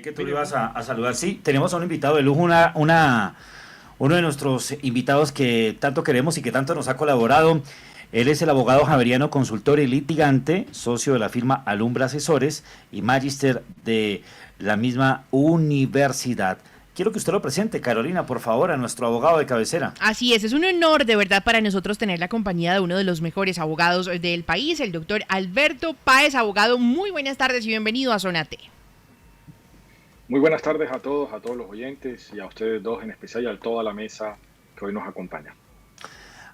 que tú lo ibas a saludar. Sí, tenemos a un invitado de lujo, uno de nuestros invitados que tanto queremos y que tanto nos ha colaborado. Él es el abogado javeriano, consultor y litigante, socio de la firma Alumbra Asesores y magíster de la misma universidad. Quiero que usted lo presente, Carolina, por favor, a nuestro abogado de cabecera. Así es un honor de verdad para nosotros tener la compañía de uno de los mejores abogados del país, el doctor Alberto Páez, abogado. Muy buenas tardes y bienvenido a Sonate. Muy buenas tardes a todos los oyentes y a ustedes dos en especial y a toda la mesa que hoy nos acompaña.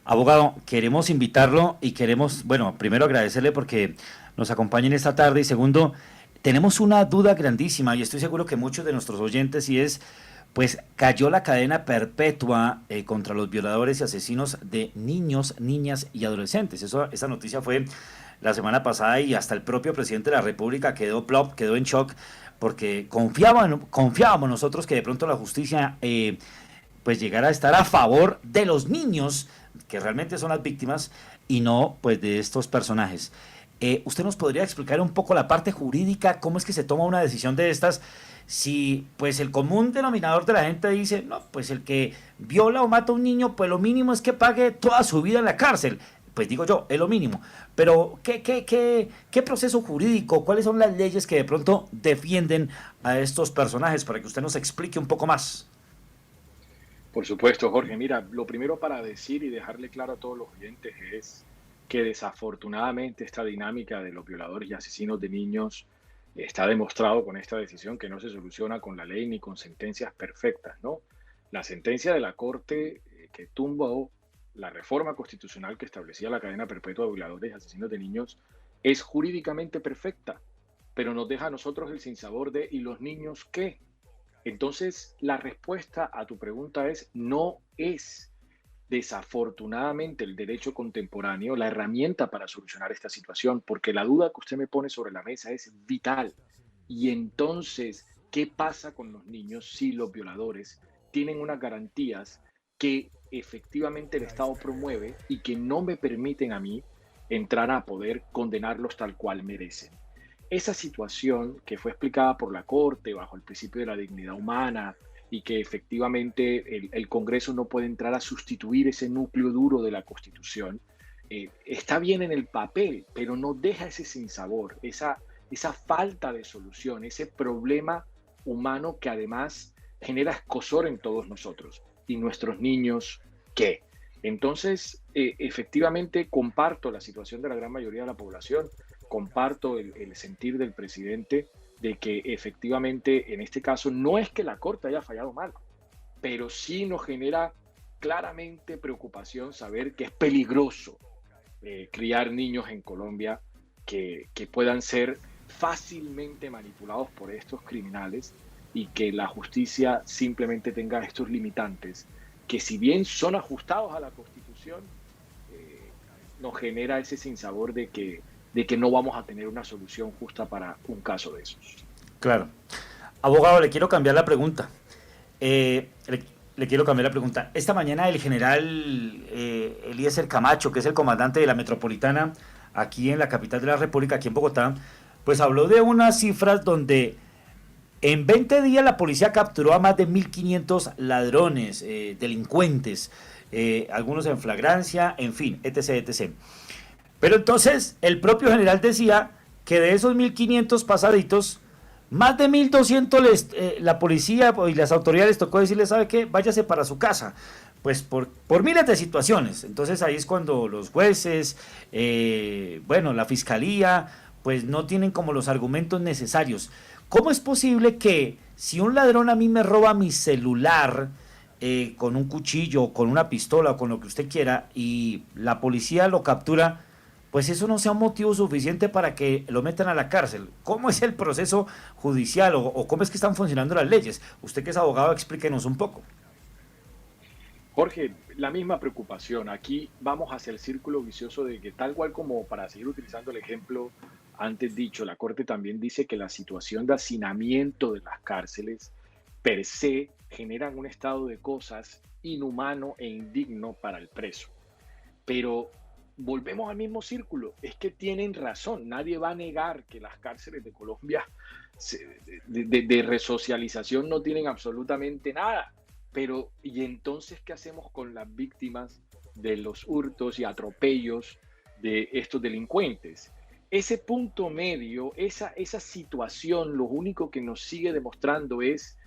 Abogado, queremos invitarlo y queremos, bueno, primero agradecerle porque nos acompañen esta tarde y segundo, tenemos una duda grandísima y estoy seguro que muchos de nuestros oyentes y es, pues cayó la cadena perpetua contra los violadores y asesinos de niños, niñas y adolescentes. Esa noticia fue la semana pasada y hasta el propio presidente de la República quedó en shock porque confiábamos nosotros que de pronto la justicia pues llegara a estar a favor de los niños que realmente son las víctimas y no pues de estos personajes. ¿Usted nos podría explicar un poco la parte jurídica, cómo es que se toma una decisión de estas? Si pues el común denominador de la gente dice, no, pues el que viola o mata a un niño, pues lo mínimo es que pague toda su vida en la cárcel. Pues digo yo, es lo mínimo. Pero, ¿qué proceso jurídico, cuáles son las leyes que de pronto defienden a estos personajes? Para que usted nos explique un poco más. Por supuesto, Jorge. Mira, lo primero para decir y dejarle claro a todos los oyentes es que desafortunadamente esta dinámica de los violadores y asesinos de niños está demostrado con esta decisión que no se soluciona con la ley ni con sentencias perfectas, ¿no? La sentencia de la Corte que tumbó la reforma constitucional que establecía la cadena perpetua de violadores y asesinos de niños es jurídicamente perfecta, pero nos deja a nosotros el sinsabor de ¿y los niños qué? Entonces, la respuesta a tu pregunta es no es desafortunadamente el derecho contemporáneo la herramienta para solucionar esta situación, porque la duda que usted me pone sobre la mesa es vital. Y entonces, ¿qué pasa con los niños si los violadores tienen unas garantías que efectivamente el Estado promueve y que no me permiten a mí entrar a poder condenarlos tal cual merecen? Esa situación que fue explicada por la Corte bajo el principio de la dignidad humana y que efectivamente el Congreso no puede entrar a sustituir ese núcleo duro de la Constitución, está bien en el papel, pero no deja ese sinsabor, esa falta de solución, ese problema humano que además genera escozor en todos nosotros. ¿Y nuestros niños qué? Entonces, efectivamente comparto la situación de la gran mayoría de la población, comparto el sentir del presidente de que efectivamente en este caso no es que la Corte haya fallado mal, pero sí nos genera claramente preocupación saber que es peligroso criar niños en Colombia que puedan ser fácilmente manipulados por estos criminales y que la justicia simplemente tenga estos limitantes que si bien son ajustados a la Constitución, nos genera ese sinsabor de que no vamos a tener una solución justa para un caso de esos. Claro. Abogado, le quiero cambiar la pregunta. Le quiero cambiar la pregunta. Esta mañana el general Eliezer Camacho, que es el comandante de la Metropolitana, aquí en la capital de la República, aquí en Bogotá, pues habló de unas cifras donde en 20 días la policía capturó a más de 1.500 ladrones, delincuentes, algunos en flagrancia, en fin, etc., etc. Pero entonces el propio general decía que de esos 1.500 pasaditos, más de 1.200 la policía y las autoridades tocó decirles, ¿sabe qué? Váyase para su casa. Pues por miles de situaciones. Entonces ahí es cuando los jueces, la fiscalía, pues no tienen como los argumentos necesarios. ¿Cómo es posible que si un ladrón a mí me roba mi celular con un cuchillo, con una pistola o con lo que usted quiera y la policía lo captura, pues eso no sea un motivo suficiente para que lo metan a la cárcel? ¿Cómo es el proceso judicial o cómo es que están funcionando las leyes? Usted que es abogado, explíquenos un poco. Jorge, la misma preocupación. Aquí vamos hacia el círculo vicioso de que tal cual como para seguir utilizando el ejemplo antes dicho, la Corte también dice que la situación de hacinamiento de las cárceles per se generan un estado de cosas inhumano e indigno para el preso. Pero volvemos al mismo círculo. Es que tienen razón. Nadie va a negar que las cárceles de Colombia de resocialización no tienen absolutamente nada. Pero, ¿y entonces qué hacemos con las víctimas de los hurtos y atropellos de estos delincuentes? Ese punto medio, esa situación, lo único que nos sigue demostrando es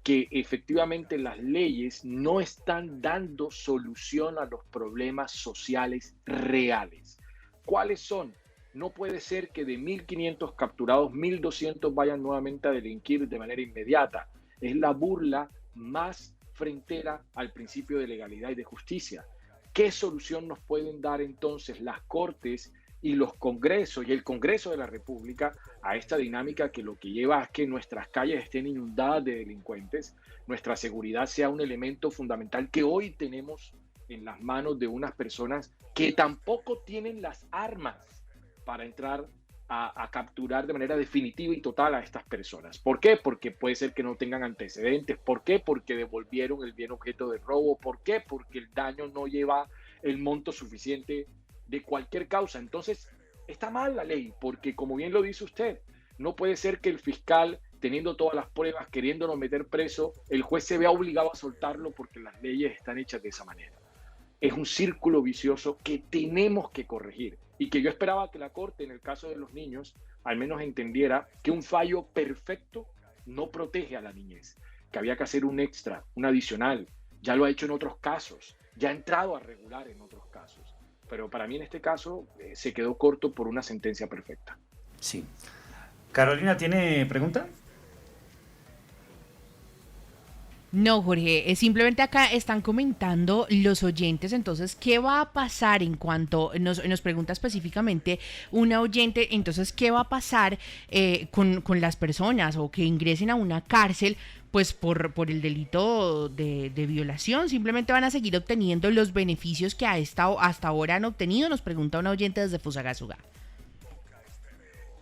que efectivamente las leyes no están dando solución a los problemas sociales reales. ¿Cuáles son? No puede ser que de 1.500 capturados, 1.200 vayan nuevamente a delinquir de manera inmediata. Es la burla más frentera al principio de legalidad y de justicia. ¿Qué solución nos pueden dar entonces las Cortes y los Congresos y el Congreso de la República a esta dinámica que lo que lleva es que nuestras calles estén inundadas de delincuentes, nuestra seguridad sea un elemento fundamental que hoy tenemos en las manos de unas personas que tampoco tienen las armas para entrar a capturar de manera definitiva y total a estas personas? ¿Por qué? Porque puede ser que no tengan antecedentes. ¿Por qué? Porque devolvieron el bien objeto de robo. ¿Por qué? Porque el daño no lleva el monto suficiente de cualquier causa. Entonces, está mal la ley, porque como bien lo dice usted, no puede ser que el fiscal, teniendo todas las pruebas, queriéndolo meter preso, el juez se vea obligado a soltarlo porque las leyes están hechas de esa manera. Es un círculo vicioso que tenemos que corregir y que yo esperaba que la Corte, en el caso de los niños, al menos entendiera que un fallo perfecto no protege a la niñez, que había que hacer un extra, un adicional. Ya lo ha hecho en otros casos, ya ha entrado a regular en otros casos. Pero para mí en este caso se quedó corto por una sentencia perfecta. Sí. Carolina, ¿tiene pregunta? No, Jorge, simplemente acá están comentando los oyentes, entonces, ¿qué va a pasar en cuanto, nos pregunta específicamente una oyente, entonces, ¿qué va a pasar con las personas o que ingresen a una cárcel pues por el delito de violación? ¿Simplemente van a seguir obteniendo los beneficios que hasta ahora han obtenido? Nos pregunta una oyente desde Fusagasugá.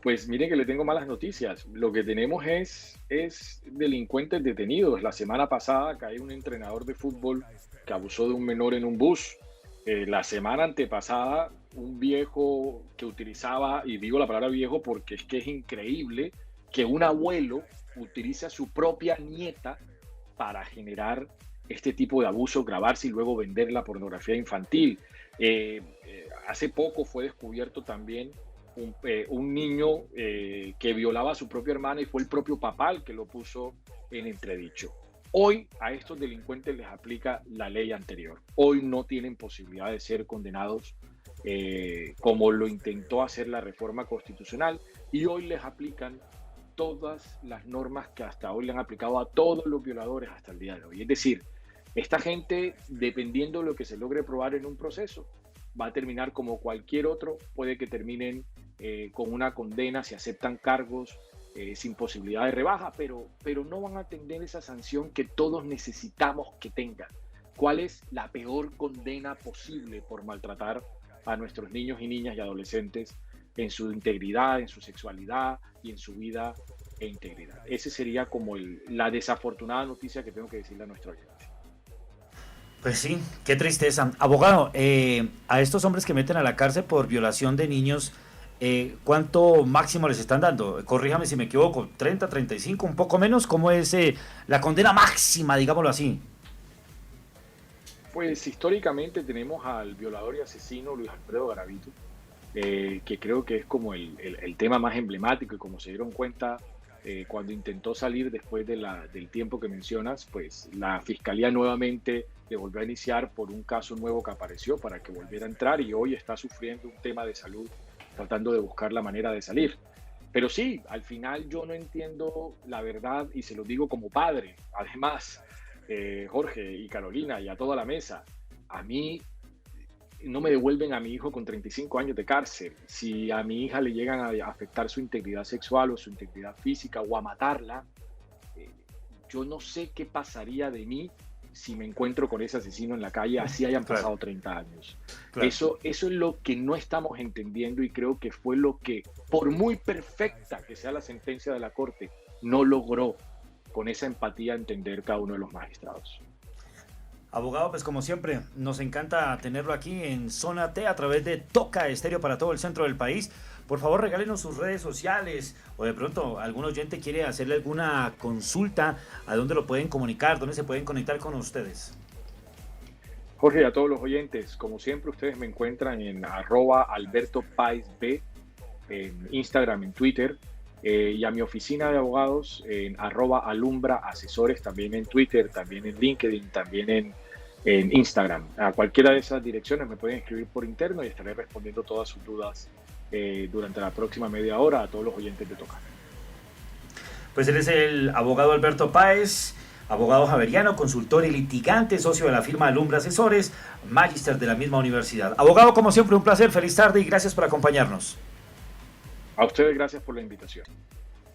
Pues mire que le tengo malas noticias. Lo que tenemos es delincuentes detenidos. La semana pasada cayó un entrenador de fútbol que abusó de un menor en un bus. La semana antepasada, un viejo que utilizaba, y digo la palabra viejo porque es que es increíble, que un abuelo utilice a su propia nieta para generar este tipo de abuso, grabarse y luego vender la pornografía infantil. Hace poco fue descubierto también un niño que violaba a su propia hermana y fue el propio papá el que lo puso en entredicho. Hoy a estos delincuentes les aplica la ley anterior. Hoy no tienen posibilidad de ser condenados como lo intentó hacer la reforma constitucional, y hoy les aplican todas las normas que hasta hoy le han aplicado a todos los violadores hasta el día de hoy. Es decir, esta gente, dependiendo de lo que se logre probar en un proceso, va a terminar como cualquier otro. Puede que terminen con una condena si aceptan cargos sin posibilidad de rebaja, pero no van a tener esa sanción que todos necesitamos que tengan. ¿Cuál es la peor condena posible por maltratar a nuestros niños y niñas y adolescentes en su integridad, en su sexualidad y en su vida e integridad? Ese sería como la desafortunada noticia que tengo que decirle a nuestra audiencia. Pues sí, qué tristeza. Abogado, a estos hombres que meten a la cárcel por violación de niños, ¿cuánto máximo les están dando? Corríjame si me equivoco, 30, 35, un poco menos. ¿Cómo es la condena máxima, digámoslo así? Pues históricamente tenemos al violador y asesino Luis Alfredo Garavito, que creo que es como el tema más emblemático, y como se dieron cuenta cuando intentó salir después del tiempo que mencionas, pues la fiscalía nuevamente le volvió a iniciar por un caso nuevo que apareció para que volviera a entrar, y hoy está sufriendo un tema de salud tratando de buscar la manera de salir. Pero sí, al final yo no entiendo la verdad, y se lo digo como padre, además, Jorge y Carolina y a toda la mesa. A mí no me devuelven a mi hijo con 35 años de cárcel. Si a mi hija le llegan a afectar su integridad sexual o su integridad física o a matarla, yo no sé qué pasaría de mí si me encuentro con ese asesino en la calle, así hayan pasado 30 años. Claro. Eso es lo que no estamos entendiendo, y creo que fue lo que, por muy perfecta que sea la sentencia de la Corte, no logró con esa empatía entender cada uno de los magistrados. Abogado, pues como siempre, nos encanta tenerlo aquí en Zona T a través de Toca Estéreo para todo el centro del país. Por favor, regálenos sus redes sociales o de pronto algún oyente quiere hacerle alguna consulta, ¿a dónde lo pueden comunicar? ¿Dónde se pueden conectar con ustedes? Jorge, y a todos los oyentes, como siempre, ustedes me encuentran en @AlbertoPaisB, en Instagram, en Twitter, y a mi oficina de abogados en @AlumbraAsesores, también en Twitter, también en LinkedIn, también en Instagram. A cualquiera de esas direcciones me pueden escribir por interno y estaré respondiendo todas sus dudas durante la próxima media hora a todos los oyentes de Toca. Pues él es el abogado Alberto Páez, abogado javeriano, consultor y litigante, socio de la firma Alumbra Asesores, magíster de la misma universidad. Abogado, como siempre, un placer, feliz tarde y gracias por acompañarnos. A ustedes, gracias por la invitación.